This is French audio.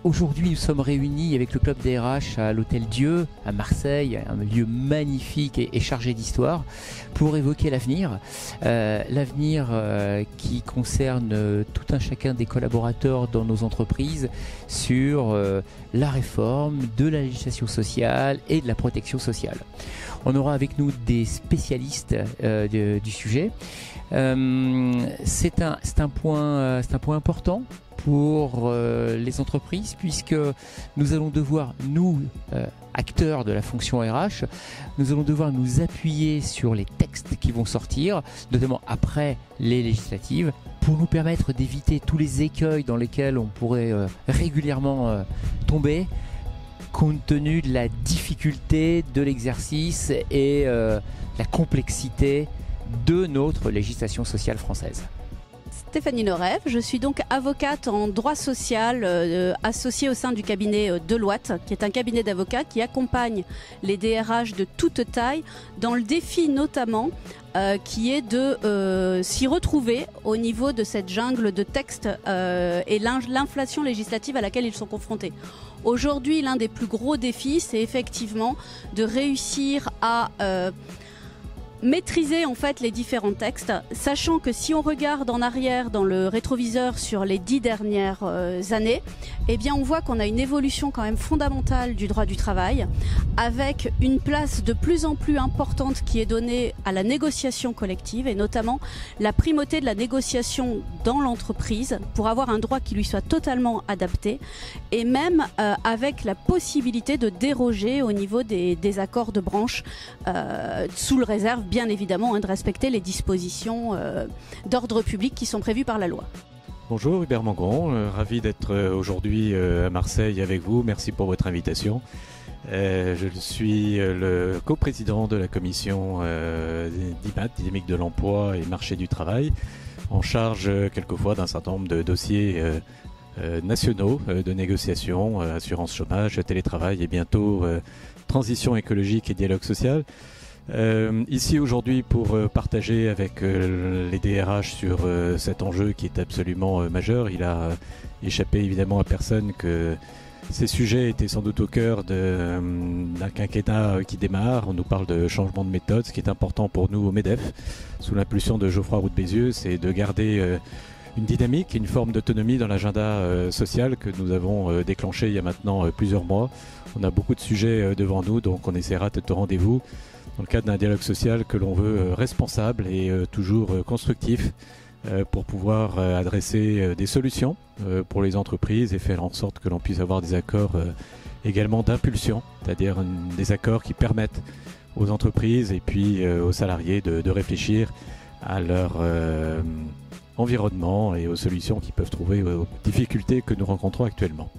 Aujourd'hui, nous sommes réunis avec le club des RH à l'Hôtel Dieu, à Marseille, un lieu magnifique et chargé d'histoire, pour évoquer l'avenir. L'avenir qui concerne tout un chacun des collaborateurs dans nos entreprises sur la réforme de la législation sociale et de la protection sociale. On aura avec nous des spécialistes du sujet. C'est un point important pour les entreprises, puisque nous allons devoir, nous, acteurs de la fonction RH, nous allons devoir nous appuyer sur les textes qui vont sortir, notamment après les législatives, pour nous permettre d'éviter tous les écueils dans lesquels on pourrait régulièrement tomber, compte tenu de la difficulté de l'exercice et la complexité de notre législation sociale française. Stéphanie Norève, je suis donc avocate en droit social associée au sein du cabinet Deloitte, qui est un cabinet d'avocats qui accompagne les DRH de toute taille dans le défi notamment qui est de s'y retrouver au niveau de cette jungle de textes et l'inflation législative à laquelle ils sont confrontés. Aujourd'hui, l'un des plus gros défis, c'est effectivement de réussir à maîtriser en fait les différents textes, sachant que si on regarde en arrière dans le rétroviseur sur les 10 dernières années, eh bien on voit qu'on a une évolution quand même fondamentale du droit du travail, avec une place de plus en plus importante qui est donnée à la négociation collective et notamment la primauté de la négociation dans l'entreprise pour avoir un droit qui lui soit totalement adapté, et même avec la possibilité de déroger au niveau des accords de branche sous le réserve bien évidemment de respecter les dispositions d'ordre public qui sont prévues par la loi. Bonjour, Hubert Mangron, ravi d'être aujourd'hui à Marseille avec vous. Merci pour votre invitation. Je suis le coprésident de la commission DIMAT, Dynamique de l'emploi et marché du travail, en charge quelquefois d'un certain nombre de dossiers nationaux de négociation, assurance chômage, télétravail et bientôt transition écologique et dialogue social. Ici aujourd'hui pour partager avec les DRH sur cet enjeu qui est absolument majeur. Il a échappé évidemment à personne que ces sujets étaient sans doute au cœur d'un quinquennat qui démarre. On nous parle de changement de méthode. Ce qui est important pour nous au MEDEF, sous l'impulsion de Geoffroy Roux de Bézieux, c'est de garder une dynamique et une forme d'autonomie dans l'agenda social que nous avons déclenché il y a maintenant plusieurs mois. On a beaucoup de sujets devant nous, donc on essaiera d'être au rendez-vous dans le cadre d'un dialogue social que l'on veut responsable et toujours constructif pour pouvoir adresser des solutions pour les entreprises et faire en sorte que l'on puisse avoir des accords également d'impulsion, c'est-à-dire des accords qui permettent aux entreprises et puis aux salariés de réfléchir à leur environnement et aux solutions qu'ils peuvent trouver aux difficultés que nous rencontrons actuellement.